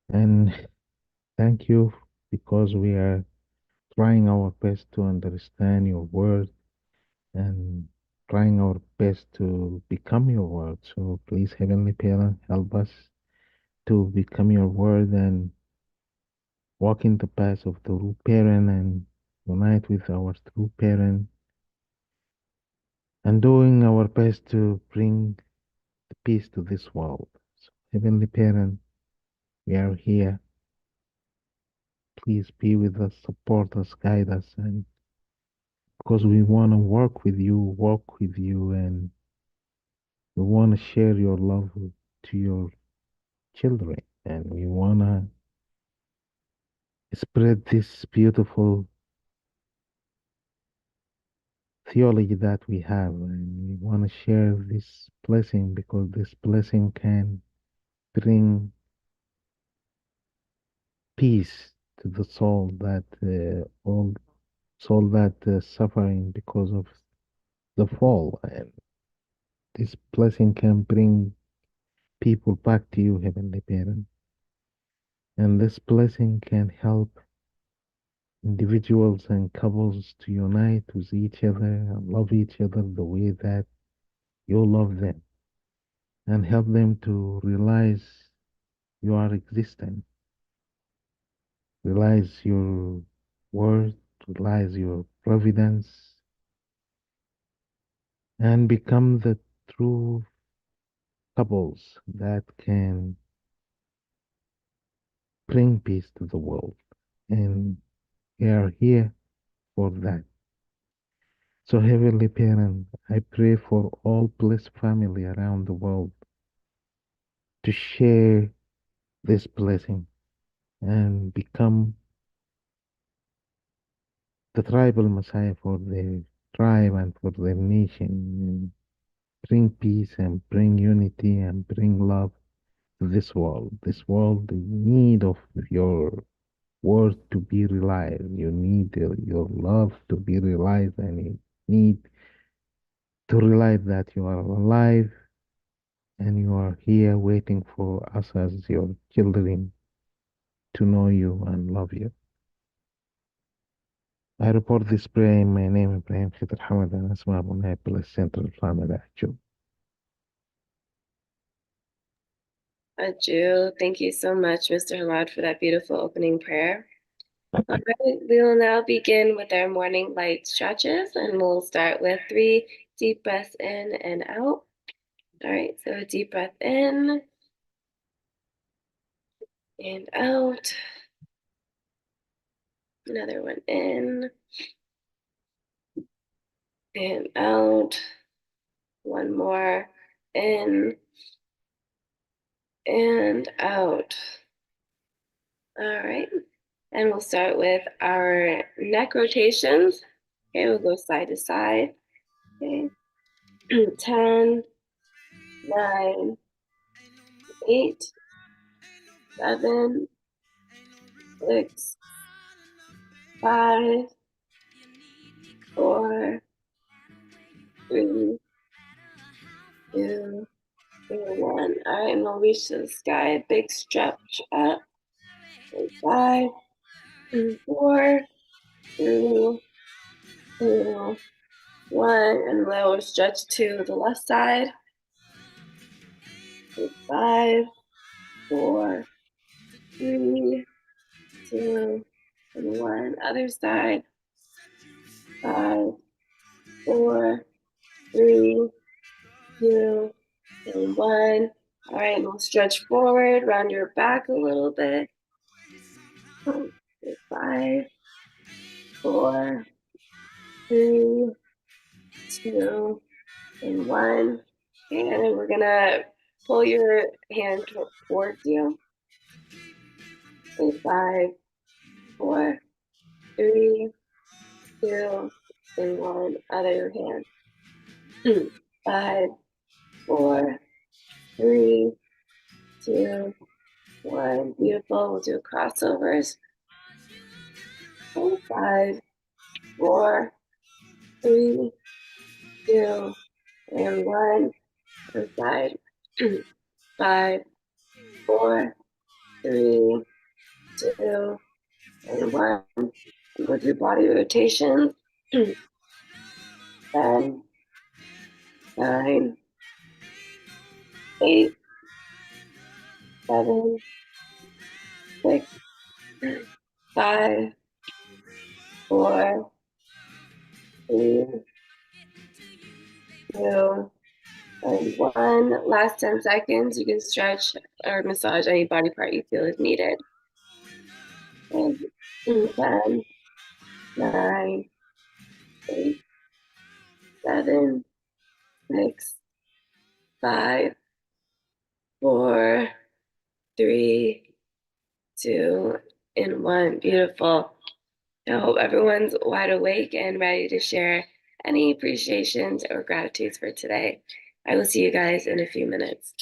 And thank you because we are trying our best to understand your word and trying our best to become your word. So please, Heavenly Parent, help us to become your word and walk in the path of the true parent and unite with our true parent and doing our best to bring the peace to this world. So, Heavenly Parent, we are here. Please be with us, support us, guide us, and because we want to work with you, walk with you, and we want to share your love to your children, and we want to spread this beautiful theology that we have, and we want to share this blessing because this blessing can bring peace to the soul that all soul that suffering because of the fall, and this blessing can bring people back to you, Heavenly Parent, and this blessing can help individuals and couples to unite with each other and love each other the way that you love them and help them to realize you are existent, realize your worth, realize your providence, and become the true couples that can bring peace to the world. And we are here for that. So, Heavenly Parent, I pray for all blessed family around the world to share this blessing and become the tribal Messiah for their tribe and for their nation. And bring peace and bring unity and bring love to this world. This world in need of your word to be realized. You need your love to be realized, and you need to realize that you are alive and you are here waiting for us as your children to know you and love you. I report this prayer in my name, Ibrahim Khidr Hamad, and Asma Abu Naib, Central Family Action. Jew, thank you so much, Mr. Hamad, for that beautiful opening prayer. All right, we will now begin with our morning light stretches, and we'll start with 3 deep breaths in and out. All right, so a deep breath in and out. Another one in and out. One more in and out. All right, and we'll start with our neck rotations. Okay, we'll go side to side. Okay, 10, 9, 8, 7, 6, 5, 4, 3, 2, and 1. All right, and we'll reach to the sky. Big stretch up. 5, 4, 3, 2, 1, and lower stretch to the left side. 5, 4, 3, 2, and 1. Other side. 5, 4, 3, 2, and 1. All right, and we'll stretch forward, round your back a little bit. 5, 4, 3, 2, and 1. Okay, and then we're gonna pull your hand towards you. 5, 4, 3, 2, and 1. Other hand. 5, 4, 3, 2, 1. Beautiful. We'll do crossovers. 5, 4, 3, 2, and 1. Other side. 5, 4, 3, 2, and 1. Go through body rotations. 10, 9, 8, 7, 6, 5, 4, 3, 2, and 1. Last 10 seconds. You can stretch or massage any body part you feel is needed. And 10, 9, 8, 7, 6, 5, 4, 3, 2, and 1. Beautiful. I hope everyone's wide awake and ready to share any appreciations or gratitudes for today. I will see you guys in a few minutes.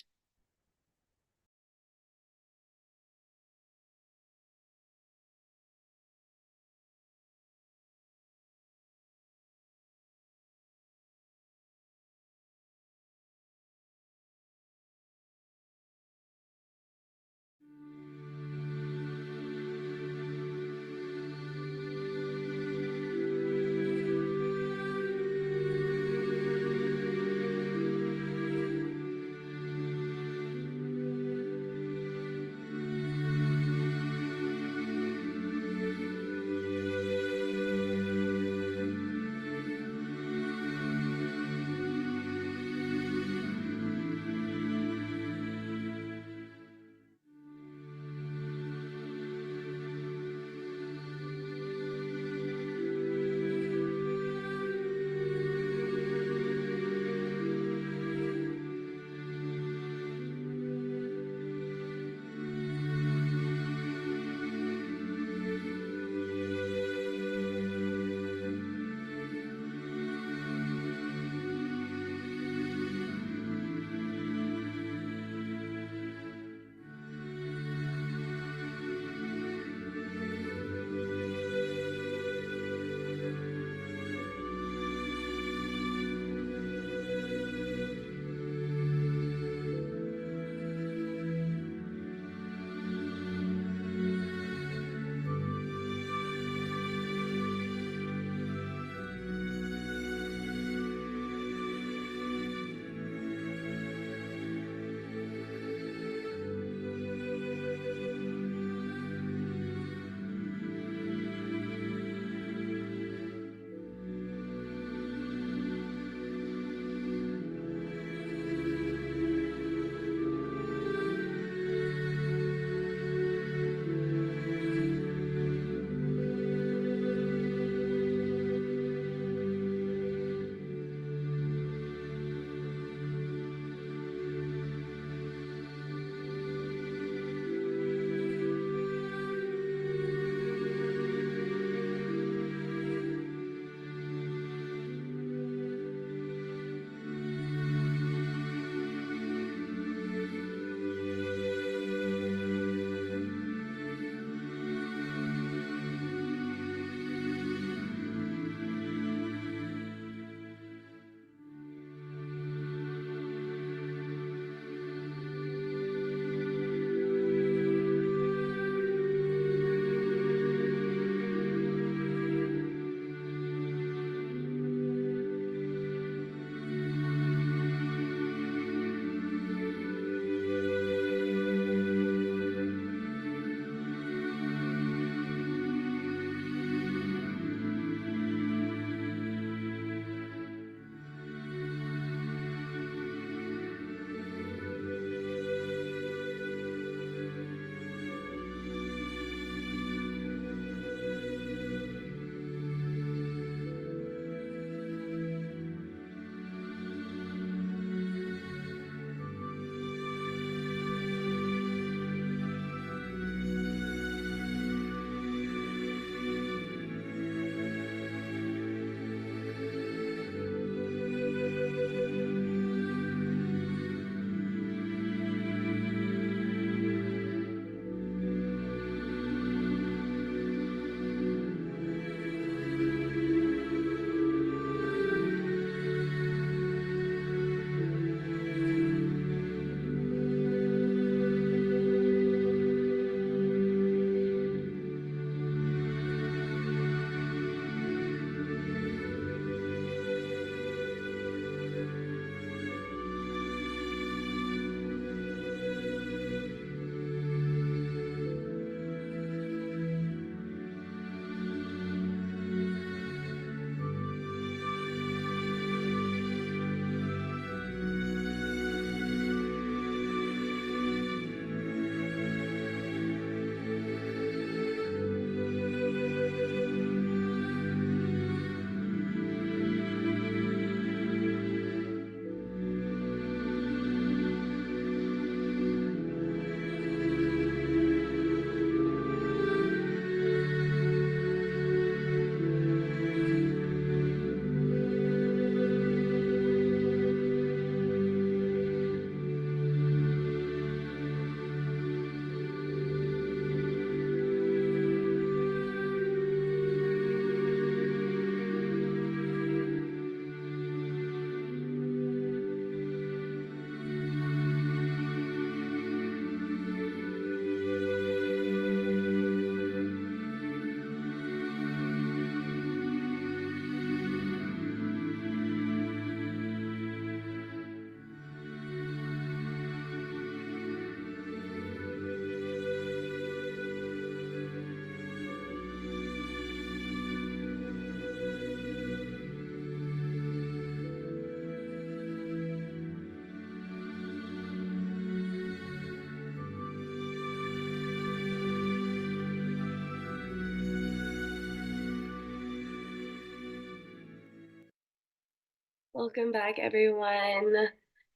Welcome back, everyone.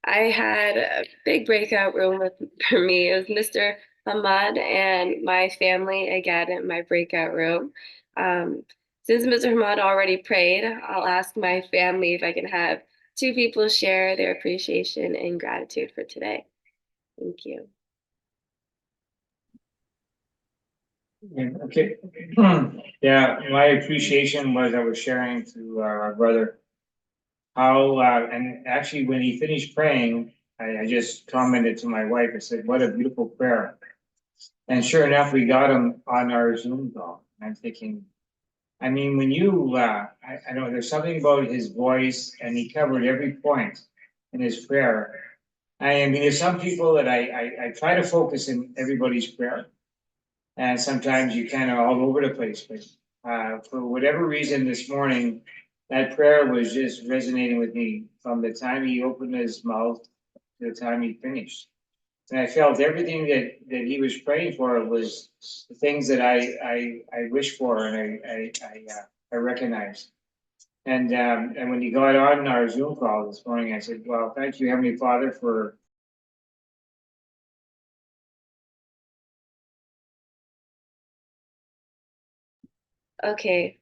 I had a big breakout room for me. It was Mr. Ahmad and my family again in my breakout room. Um, since Mr. Ahmad already prayed, I'll ask my family if I can have two people share their appreciation and gratitude for today. Thank you. Yeah, okay. Yeah, my appreciation was I was sharing to our brother how, and actually when he finished praying, I just commented to my wife. I said, "What a beautiful prayer!" And sure enough, we got him on our Zoom call. And I'm thinking, I mean, when you, I know there's something about his voice, and he covered every point in his prayer. I mean, there's some people that I try to focus in everybody's prayer, and sometimes you kind of all over the place. But for whatever reason, this morning, that prayer was just resonating with me from the time he opened his mouth to the time he finished. And I felt everything that he was praying for was the things that I wish for and I recognized. And when he got on our Zoom call this morning, I said, "Well, thank you, Heavenly Father, for." Okay,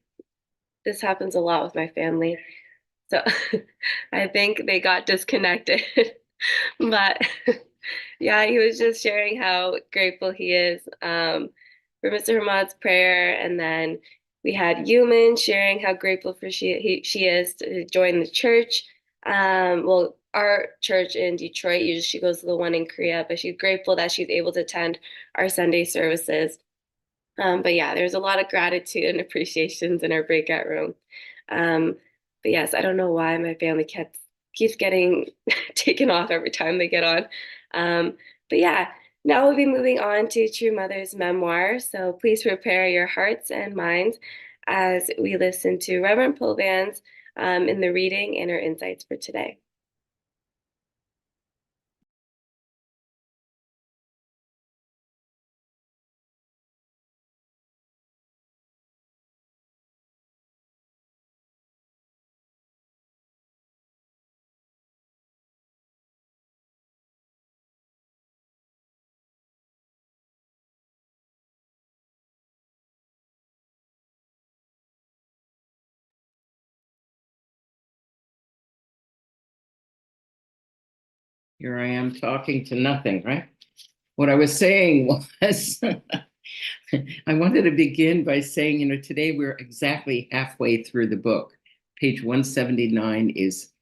this happens a lot with my family. So I think they got disconnected. But yeah, he was just sharing how grateful he is for Mr. Hamad's prayer. And then we had Yuman sharing how grateful for she is to join the church. Well, our church in Detroit, usually she goes to the one in Korea, but she's grateful that she's able to attend our Sunday services. But yeah, there's a lot of gratitude and appreciations in our breakout room. Um, but yes, I don't know why my family keeps getting taken off every time they get on. Um, but yeah, now we'll be moving on to True Mother's memoir. So please prepare your hearts and minds as we listen to Reverend Pulvan's in the reading and her insights for today. Here I am talking to nothing, right? What I was saying was, I wanted to begin by saying, today we're exactly halfway through the book. Page 179 is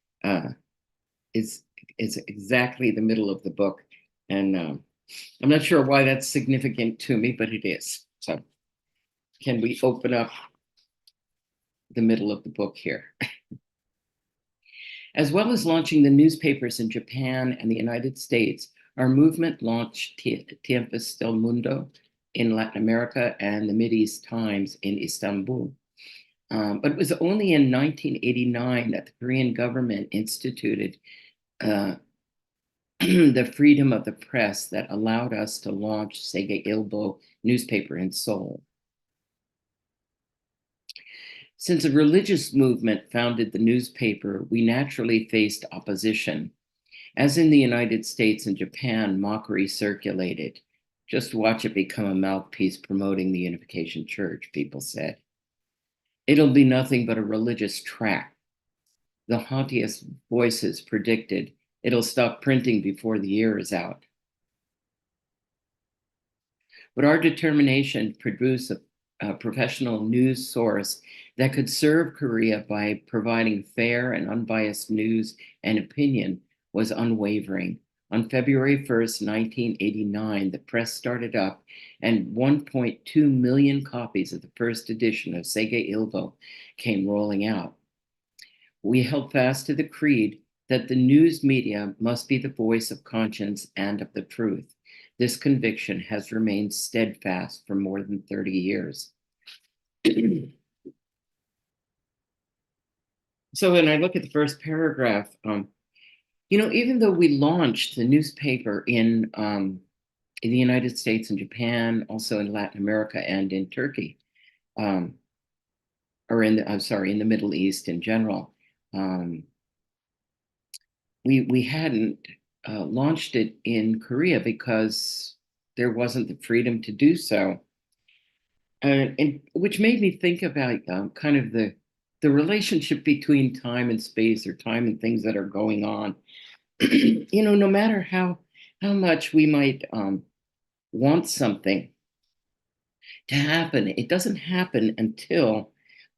exactly the middle of the book, and I'm not sure why that's significant to me, but it is. So, can we open up the middle of the book here? As well as launching the newspapers in Japan and the United States, our movement launched Tiempos del Mundo in Latin America and the Mideast Times in Istanbul. But it was only in 1989 that the Korean government instituted the freedom of the press that allowed us to launch Sege Ilbo newspaper in Seoul. Since a religious movement founded the newspaper, we naturally faced opposition. As in the United States and Japan, mockery circulated. Just watch it become a mouthpiece promoting the Unification Church, people said. It'll be nothing but a religious tract. The haughtiest voices predicted it'll stop printing before the year is out. But our determination to produce a professional news source that could serve Korea by providing fair and unbiased news and opinion was unwavering. On February 1st, 1989, the press started up and 1.2 million copies of the first edition of Sege Ilbo came rolling out. We held fast to the creed that the news media must be the voice of conscience and of the truth. This conviction has remained steadfast for more than 30 years. So when I look at the first paragraph, even though we launched the newspaper in the United States and Japan, also in Latin America and in Turkey, or in the Middle East in general, we hadn't launched it in Korea because there wasn't the freedom to do so, and which made me think about kind of the relationship between time and space, or time and things that are going on. No matter how much we might want something to happen, it doesn't happen until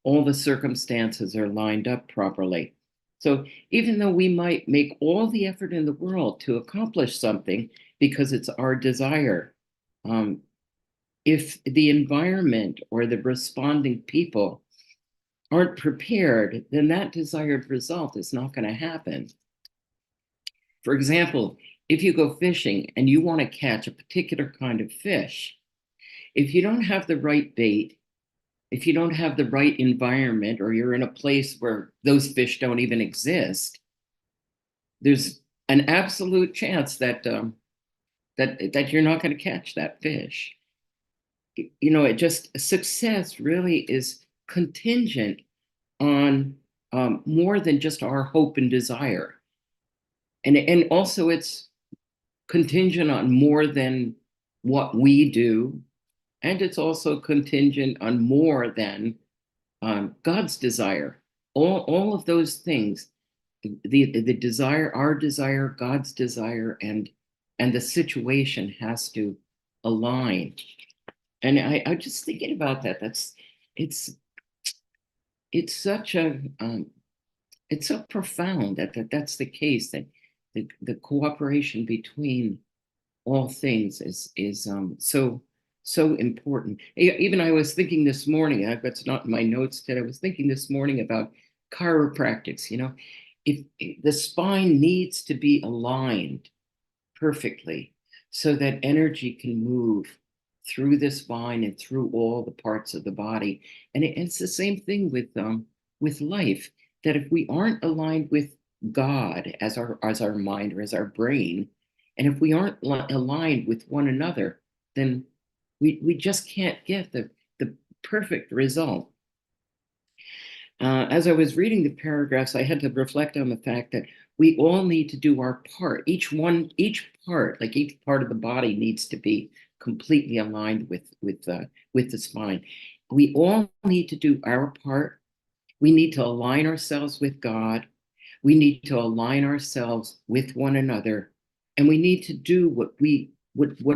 all the circumstances are lined up properly. So even though we might make all the effort in the world to accomplish something because it's our desire, um, if the environment or the responding people aren't prepared, then that desired result is not going to happen. For example, if you go fishing and you want to catch a particular kind of fish, if you don't have the right bait, if you don't have the right environment, or you're in a place where those fish don't even exist, there's an absolute chance that that you're not going to catch that fish. It just, success really is contingent on more than just our hope and desire, and also it's contingent on more than what we do, and it's also contingent on more than God's desire. All of those things, the desire, our desire, God's desire, and the situation has to align. And I just thinking about that. It's it's such a it's so profound that's the case, that the cooperation between all things is so important. Even I was thinking this morning, that's not in my notes today, I was thinking this morning about chiropractics. If the spine needs to be aligned perfectly so that energy can move through the spine and through all the parts of the body. And it's the same thing with life, that if we aren't aligned with God as our mind or as our brain, and if we aren't aligned with one another, then we just can't get the perfect result. As I was reading the paragraphs, I had to reflect on the fact that we all need to do our part. Each part, like each part of the body, needs to be completely aligned with the spine. We all need to do our part. We need to align ourselves with God. We need to align ourselves with one another, and we need to do what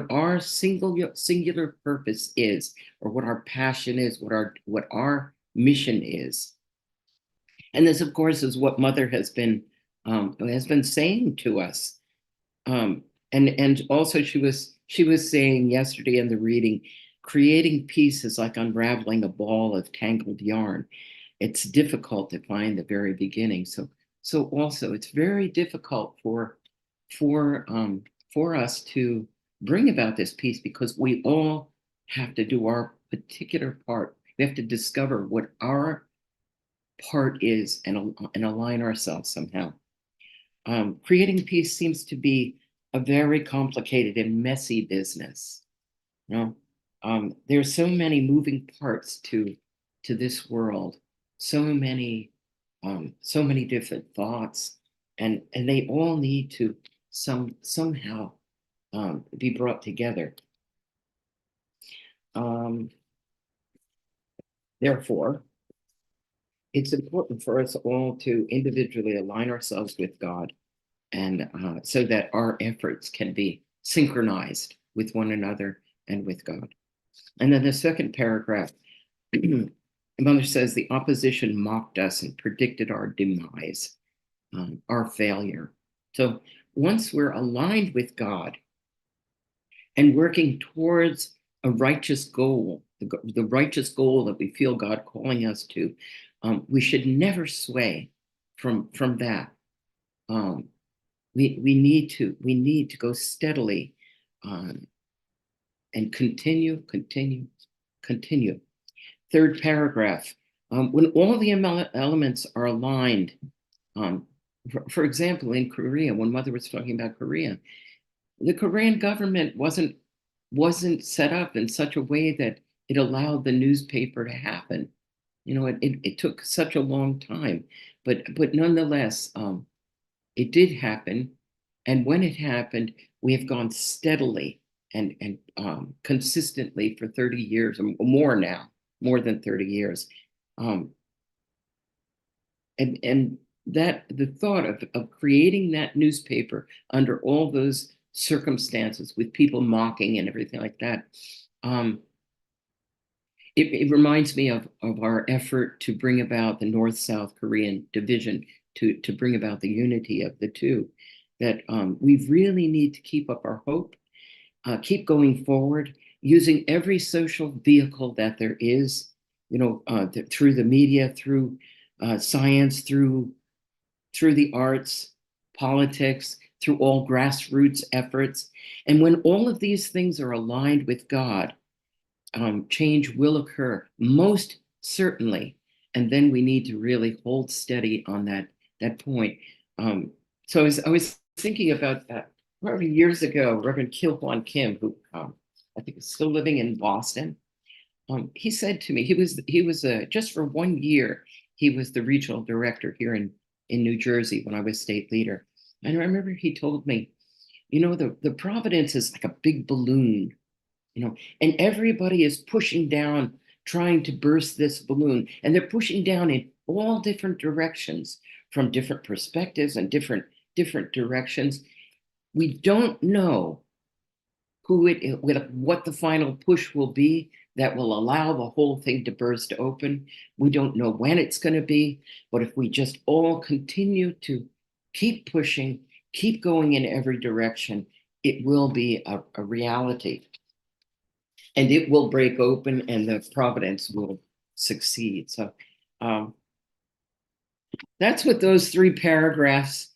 our singular purpose is, or what our passion is, what our mission is. And this, of course, is what Mother has been saying to us. And also she was saying yesterday in the reading, creating peace is like unraveling a ball of tangled yarn. It's difficult to find the very beginning. So also it's very difficult for us to bring about this peace, because we all have to do our particular part. We have to discover what our part is, and align ourselves somehow. Creating peace seems to be a very complicated and messy business. There's so many moving parts to this world, so many different thoughts, and they all need to somehow be brought together. Therefore, it's important for us all to individually align ourselves with God, and so that our efforts can be synchronized with one another and with God. And then the second paragraph, Mother says, the opposition mocked us and predicted our demise, our failure. So once we're aligned with God and working towards a righteous goal, the righteous goal that we feel God calling us to, we should never sway from that. We need to go steadily and continue. Third paragraph, when all the elements are aligned, for example, in Korea, when Mother was talking about Korea, the Korean government wasn't set up in such a way that it allowed the newspaper to happen. It took such a long time, but nonetheless, it did happen. And when it happened, we have gone steadily and consistently for 30 years or more now, more than 30 years. And that the thought of creating that newspaper under all those circumstances with people mocking and everything like that, it reminds me of our effort to bring about the North-South Korean division, to bring about the unity of the two, that we really need to keep up our hope, keep going forward, using every social vehicle that there is, through the media, through science, through the arts, politics, through all grassroots efforts. And when all of these things are aligned with God, change will occur, most certainly. And then we need to really hold steady on that point. So I was thinking about that probably years ago. Reverend Kil Hwan Kim, who I think is still living in Boston, he said to me, he was just for 1 year, he was the regional director here in New Jersey when I was state leader. And I remember he told me, the Providence is like a big balloon, and everybody is pushing down, trying to burst this balloon, and they're pushing down in all different directions, from different perspectives and different directions. We don't know what the final push will be that will allow the whole thing to burst open. We don't know when it's going to be, but if we just all continue to keep pushing, keep going in every direction, it will be a reality. And it will break open, and the Providence will succeed. So that's what those 3 paragraphs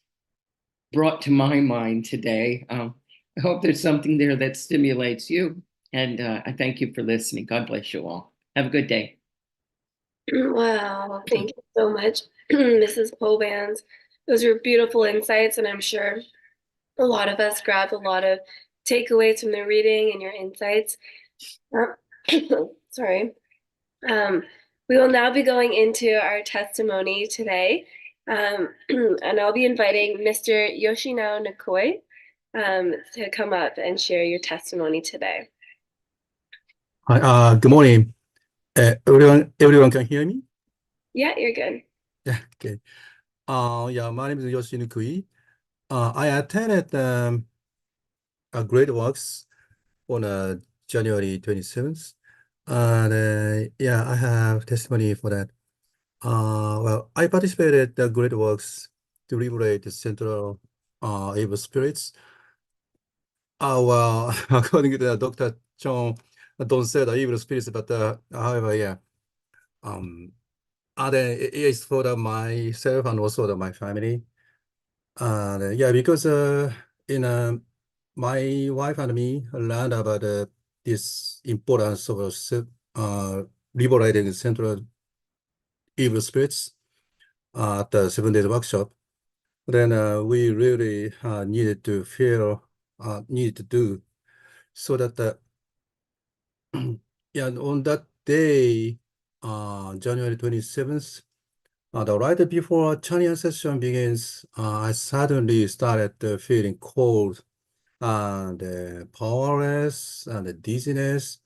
brought to my mind today. I hope there's something there that stimulates you. And I thank you for listening. God bless you all. Have a good day. Wow, thank you so much, Mrs. Pobans. Those were beautiful insights, and I'm sure a lot of us grabbed a lot of takeaways from the reading and your insights. Sorry. We will now be going into our testimony today, and I'll be inviting Mr. Yoshinao Nikoi to come up and share your testimony today. Hi, good morning. Everyone can hear me? Yeah, you're good. Yeah, okay. Yeah, my name is Yoshino Kui. I attended a Great Works on January 27th. And yeah, I have testimony for that. Well, I participated the Great Works to liberate the central evil spirits. Well, according to the Dr. Cheon, don't say the evil spirits, but however, yeah. And then it is for myself and also my family. And yeah, because my wife and me learned about this importance of liberating central evil spirits at the 7 days workshop. Then we really needed to do so that yeah, on that day, January 27th, right before Chinese session begins, I suddenly started feeling cold and powerless and dizziness.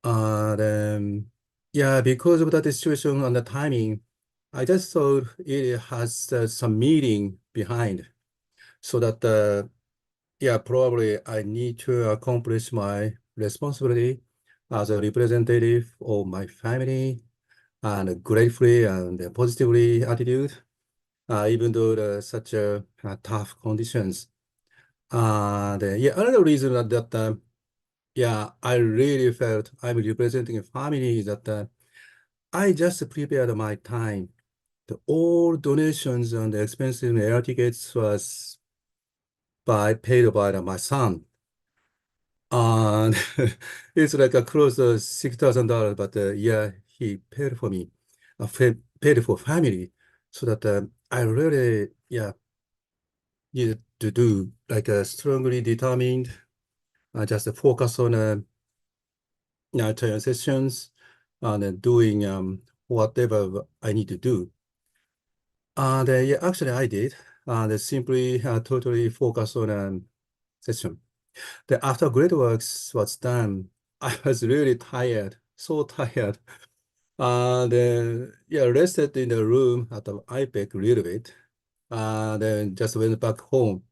And yeah, because of that situation and the timing, I just thought it has some meaning behind. So that, yeah, probably I need to accomplish my responsibility as a representative of my family and gratefully and positively attitude, even though such tough conditions. And yeah, another reason that yeah, I really felt I'm representing a family is that I just prepared my time. All donations and expensive air tickets was paid by my son. And it's like a close to $6,000, but yeah, he paid for me, paid for family, so that I really, yeah, needed to do like a strongly determined, just focus on sessions and doing whatever I need to do. And yeah, actually I did. they simply totally focus on a session. Then after great works was done, I was really tired, so tired. Then yeah, rested in the room at the iPad a little bit. Then just went back home.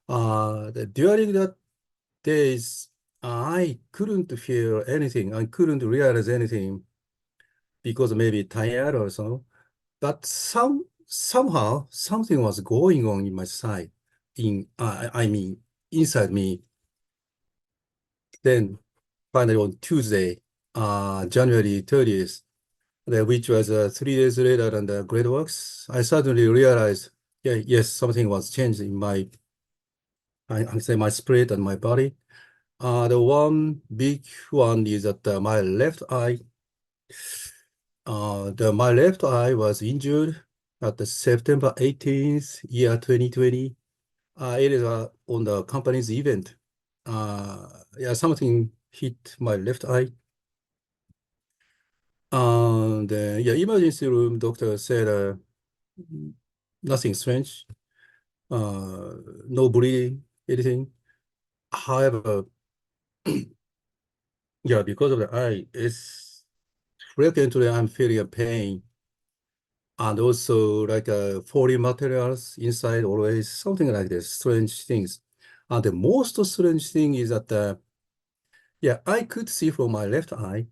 During that days, I couldn't feel anything. I couldn't realize anything because maybe tired or so. But somehow something was going on in my side, I mean inside me. Then finally on Tuesday, January 30th, which was 3 days later than the great works, I suddenly realized, yeah, yes, something was changed in my, I say my spirit and my body. The one big one is that my left eye, my left eye was injured at the September 18th, year 2020. It is on the company's event. Yeah, something hit my left eye. The yeah, emergency room doctor said nothing strange, uh, no bleeding, anything. However, yeah, because of the eye, it's frequently I'm feeling a pain and also like foreign materials inside always, something like this, strange things. And the most strange thing is that, yeah, I could see from my left eye,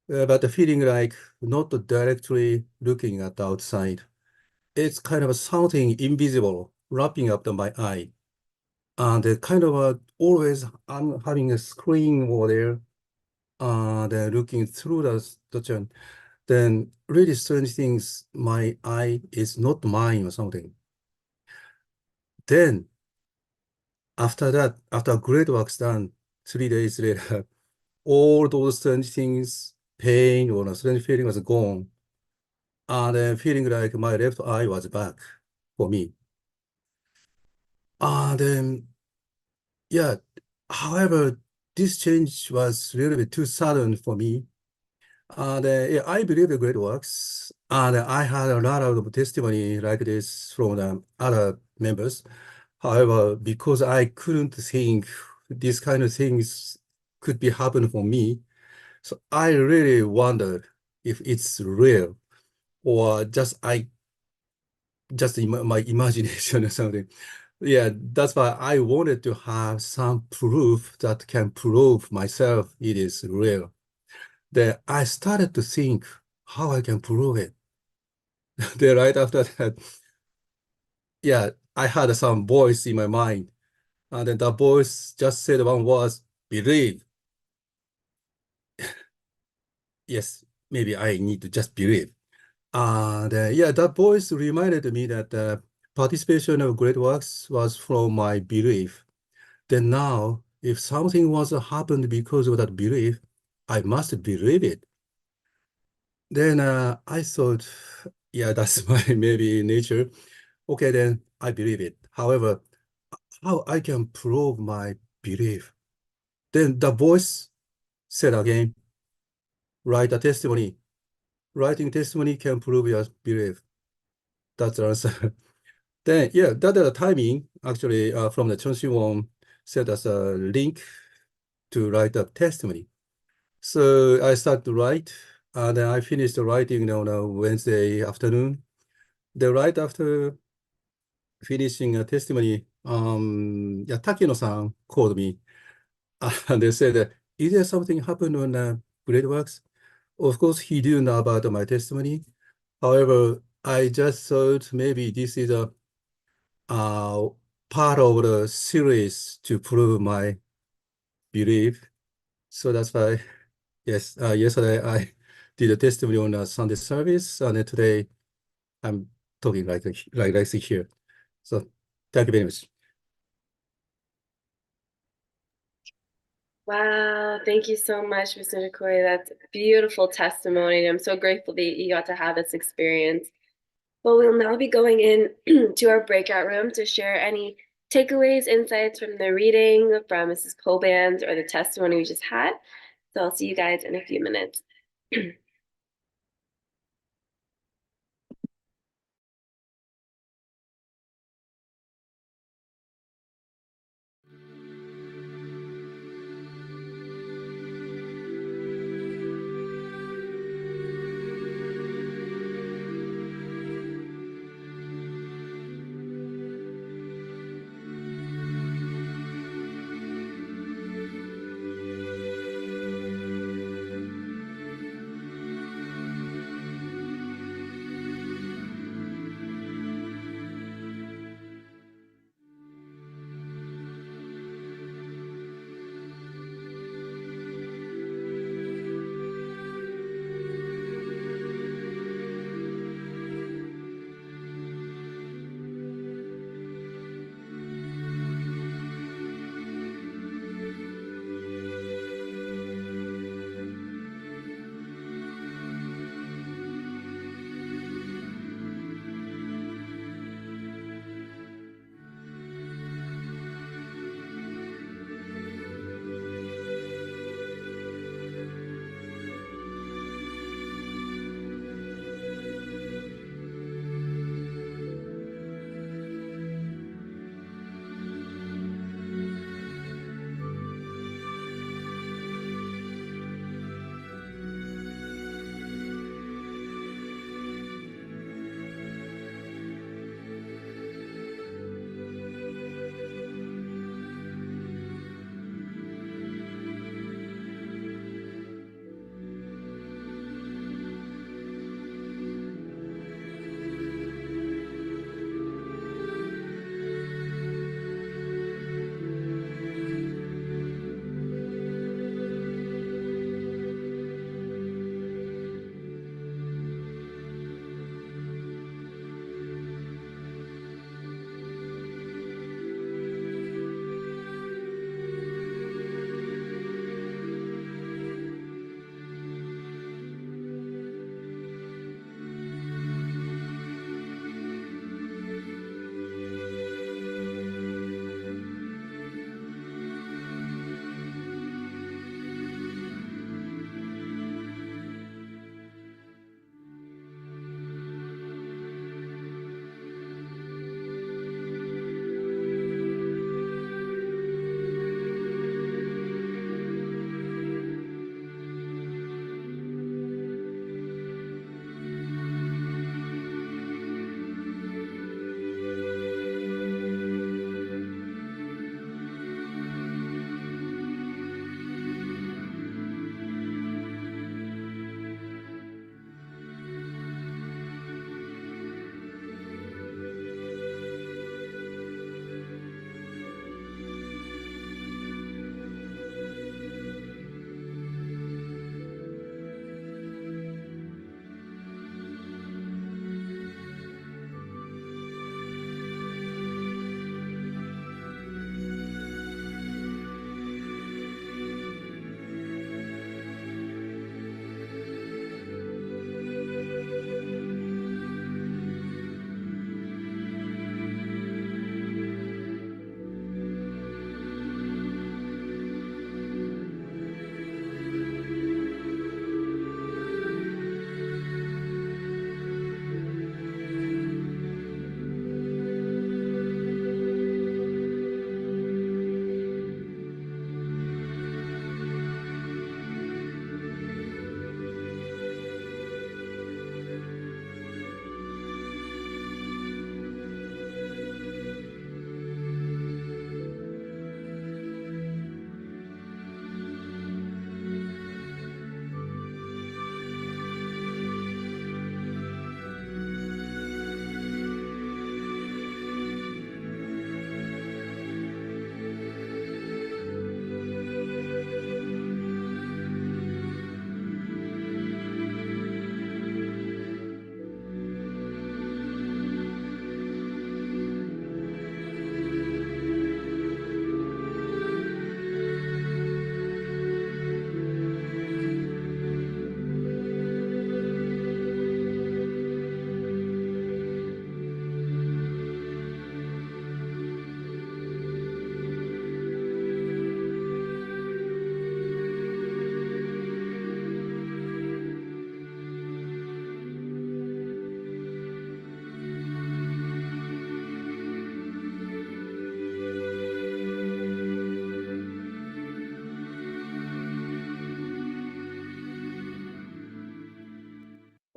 but the feeling like not directly looking at the outside. It's kind of something invisible wrapping up my eye. And it kind of always I'm having a screen over there, then looking through the chart. Then really strange things, my eye is not mine or something. Then after that, after great work's done, 3 days later, all those strange things, pain or a strange feeling was gone. And then feeling like my left eye was back for me. And then, yeah, however, this change was really bit too sudden for me. And yeah, I believe the great works. And I had a lot of testimony like this from the other members. However, because I couldn't think these kind of things could be happen for me, so I really wondered if it's real or just in my imagination or something. Yeah, that's why I wanted to have some proof that can prove myself it is real. Then I started to think how I can prove it. Then right after that, yeah, I had some voice in my mind. And then the voice just said one word, believe. Yes, maybe I need to just believe. And yeah, that voice reminded me that participation of great works was from my belief. Then now, if something was happened because of that belief, I must believe it. Then I thought, yeah, that's my maybe nature. Okay, then I believe it. However, how I can prove my belief? Then the voice said again, write a testimony. Writing testimony can prove your belief. That's the answer. Then, yeah, that timing actually from the Cheon sent us a link to write a testimony. So I started to write, and then I finished writing on a Wednesday afternoon. Then right after finishing a testimony, yeah, Takino-san called me, and they said, "Is there something happened on Great Works?" Of course, he didn't know about my testimony. However, I just thought maybe this is a uh, part of the series to prove my belief. So that's why, yes, yesterday I did a testimony on a Sunday service, and then today I'm talking like this here. So thank you very much. Wow, thank you so much, Mr. Nikoi. That's beautiful testimony. I'm so grateful that you got to have this experience. Well, we'll now be going in to our breakout room to share any takeaways, insights from the reading from Mrs. Colband or the testimony we just had. So I'll see you guys in a few minutes.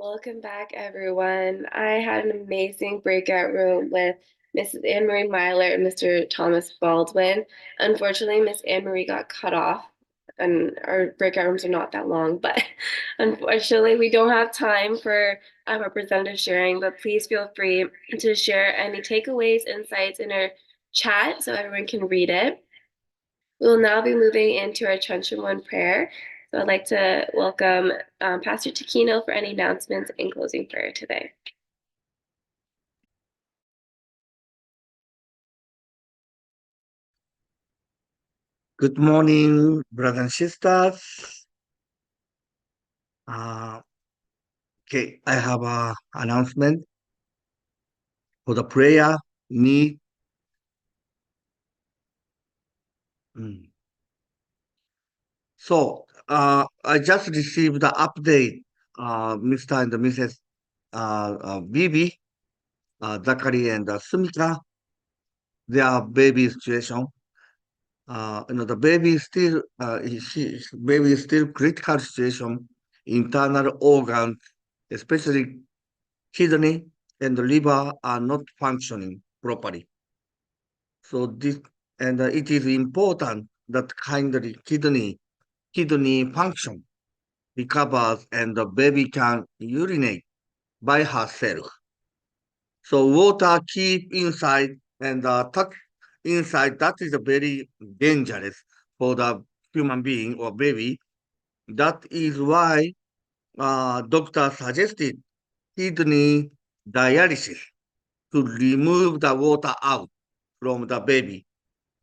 Welcome back, everyone. I had an amazing breakout room with Mrs. Anne Marie Myler and Mr. Thomas Baldwin. Unfortunately, Miss Anne Marie got cut off, and our breakout rooms are not that long, but unfortunately, we don't have time for representative sharing. But please feel free to share any takeaways, insights in our chat so everyone can read it. We will now be moving into our Cheon One prayer. So I'd like to welcome Pastor Taquino for any announcements and closing prayer today. Good morning, brothers and sisters. Okay, I have an announcement for the prayer need. So, I just received the update, Mr. and Mrs. Bibi, Zachary and Sumika, their baby situation. The baby is still, baby is still critical situation, internal organs, especially kidney and the liver are not functioning properly. So this, and it is important that kindly kidney function recovers and the baby can urinate by herself. So water keep inside and tuck inside, that is very dangerous for the human being or baby. That is why doctor suggested kidney dialysis to remove the water out from the baby.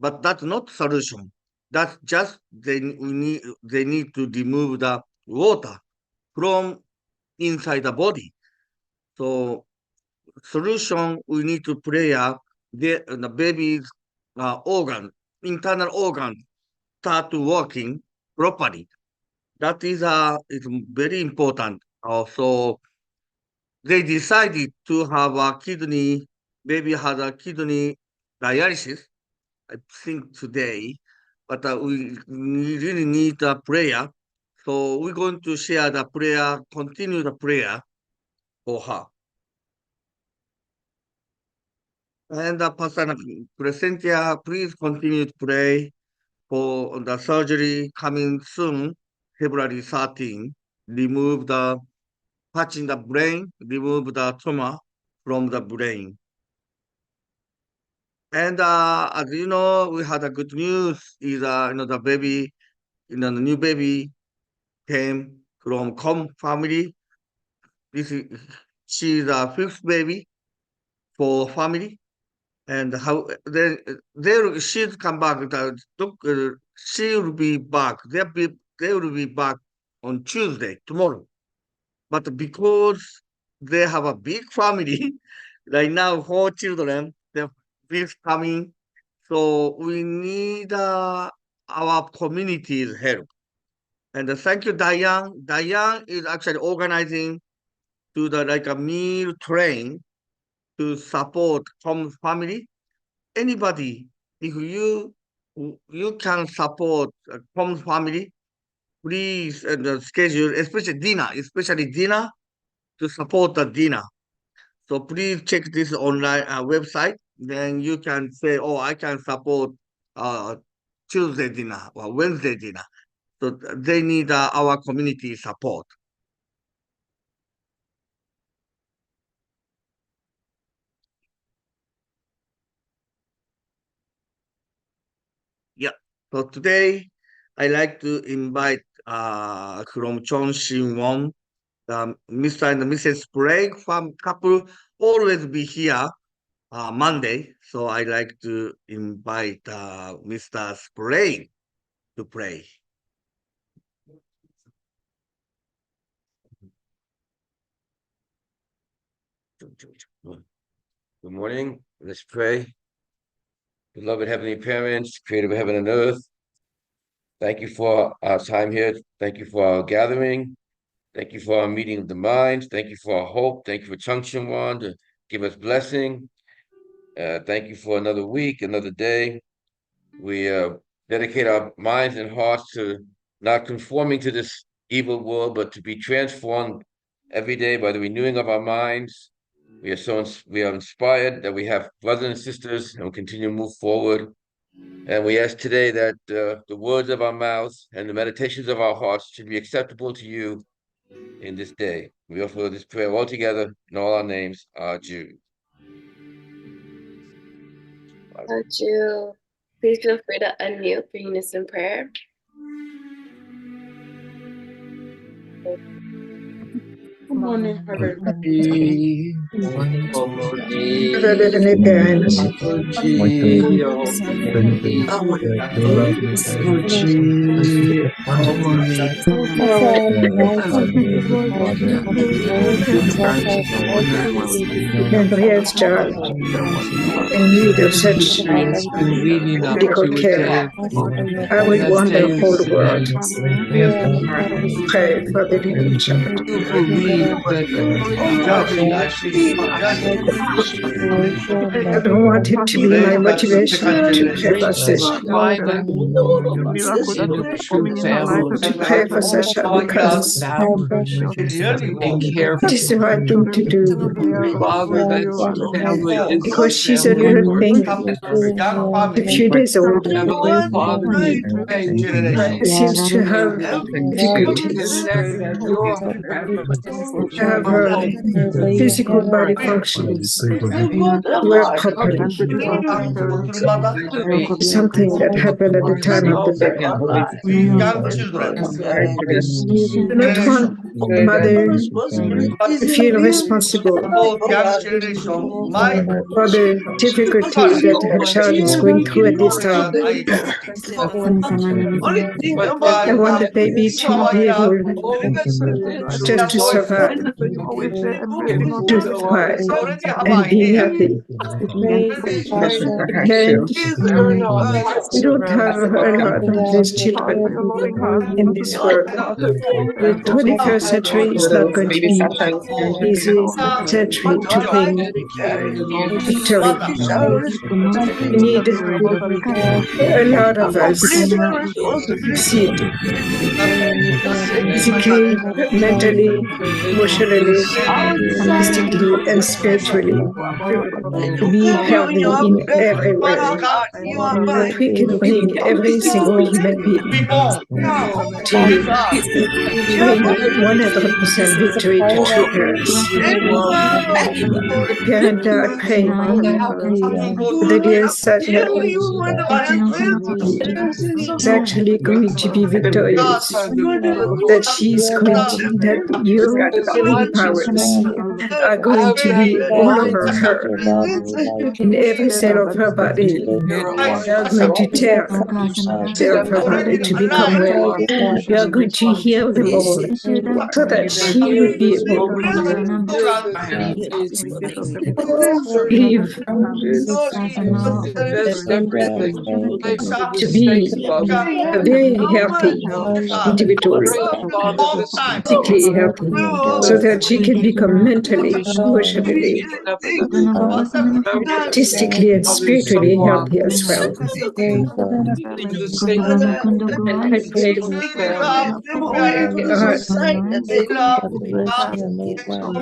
But that's not solution. That's just they need to remove the water from inside the body. So solution we need to prayer the baby's internal organ start working properly. That is very important. Also, they decided to have a kidney. Baby has a kidney dialysis, I think today, but we really need a prayer. So we're going to share the prayer, continue the prayer for her. And Pastor Crescentia, please continue to pray for the surgery coming soon, February 13. Remove the patch in the brain, remove the tumor from the brain. And as you know, we had a good news is the baby, the new baby came from Com family. This is she's a fifth baby for family, and how then she'll come back. She will be back. They will be back on Tuesday tomorrow. But because they have a big family, right now 4 children, they're coming. So we need our community's help. And thank you, Diane. Diane is actually organizing to the like a meal train to support home family. Anybody, if you can support home family, please schedule, especially dinner to support the dinner. So please check this online website. Then you can say, "Oh, I can support uh, Tuesday dinner or Wednesday dinner." So they need our community support. Yeah. So today, I like to invite from Cheon Shim Won, Mr. and Mrs. Sprague from couple always be here Monday. So I like to invite Mr. Sprague to pray. Good morning. Let's pray. Beloved Heavenly Parents, creator of heaven and earth, thank you for our time here. Thank you for our gathering. Thank you for our meeting of the minds. Thank you for our hope. Thank you for Cheon One to give us blessing. Thank you for another week, another day. We dedicate our minds and hearts to not conforming to this evil world, but to be transformed every day by the renewing of our minds. We are inspired that we have brothers and sisters and will continue to move forward. And we ask today that the words of our mouths and the meditations of our hearts should be acceptable to you in this day. We offer this prayer all together in all our names, our Jews. Jew, please feel free to unmute for unison prayer. Good morning, Herbert. Happy Heavenly Parents, Henriette's child in need of such medical care. I would want the whole world pray for the little child. I don't want it to be my motivation to pray for Sasha. To pray for Sasha because it is the right thing to do. Because she's a little thing, a few days old, seems to have difficulties. Have her physical body functions work properly. Something that happened at the time of the birth. Do not want mother to feel responsible for the difficulties that her child is going through at this time. I want the baby to be able just to survive, to thrive, and be happy. And we don't have a lot of these children in this world. The 21st century is not going to be an easy century to bring victory. We need a lot of us to succeed physically, mentally, emotionally, artistically, and spiritually, to be healthy in every way. We can bring every single human being to bring 100% victory to true parents. Parents are praying the dear Sasha is actually going to be victorious, that your healing powers are going to be all over her, in every cell of her body. They are going to tear cell of her body to become well. They are going to heal them all, so that she will be able to live, to be a very healthy individual, physically healthy, so that she can become mentally, emotionally, artistically, and spiritually healthy as well. And I pray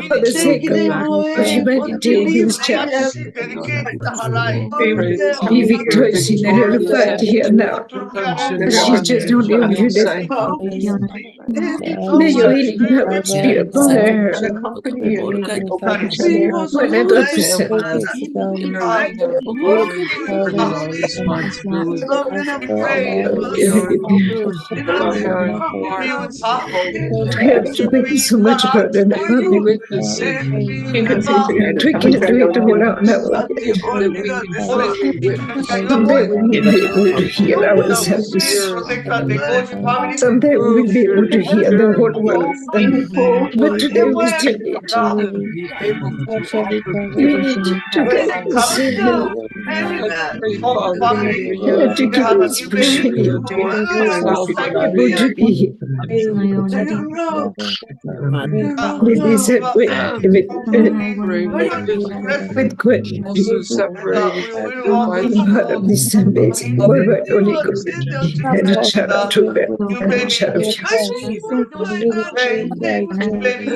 for the sake of humanity in this child, be victorious in a little fight here now. She's just only a few days. May your healing powers be upon her 100%. We have to bring so much burden upon you. We can't do it all on our own. Someday we will be able to heal ourselves. Someday we will be able to heal the whole world. But today we still need to. We need to get this. You have to give us push we need to be able to be here. With this with gratitude, part of this amazing world, only God, and a child of truth, and a child of Jesus. I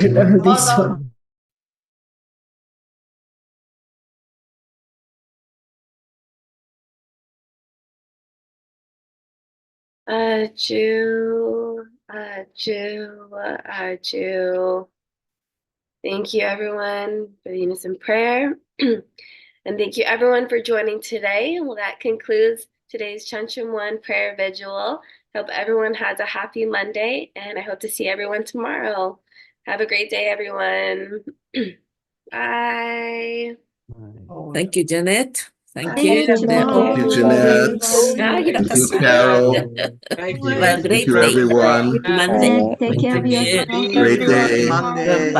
love this song. Aju, aju, aju. Thank you, everyone, for the unison prayer. And thank you, everyone, for joining today. Well, that concludes today's Chuncheon 1 prayer vigil. Hope everyone has a happy Monday, and I hope to see everyone tomorrow. Have a great day, everyone. Bye. Thank you, Janet. Thank Thank you. you, Thank you, Jeanette. Thank you, Carol. Well, Thank great you, day. everyone. Monday. Take care of yourself. Great day. Monday.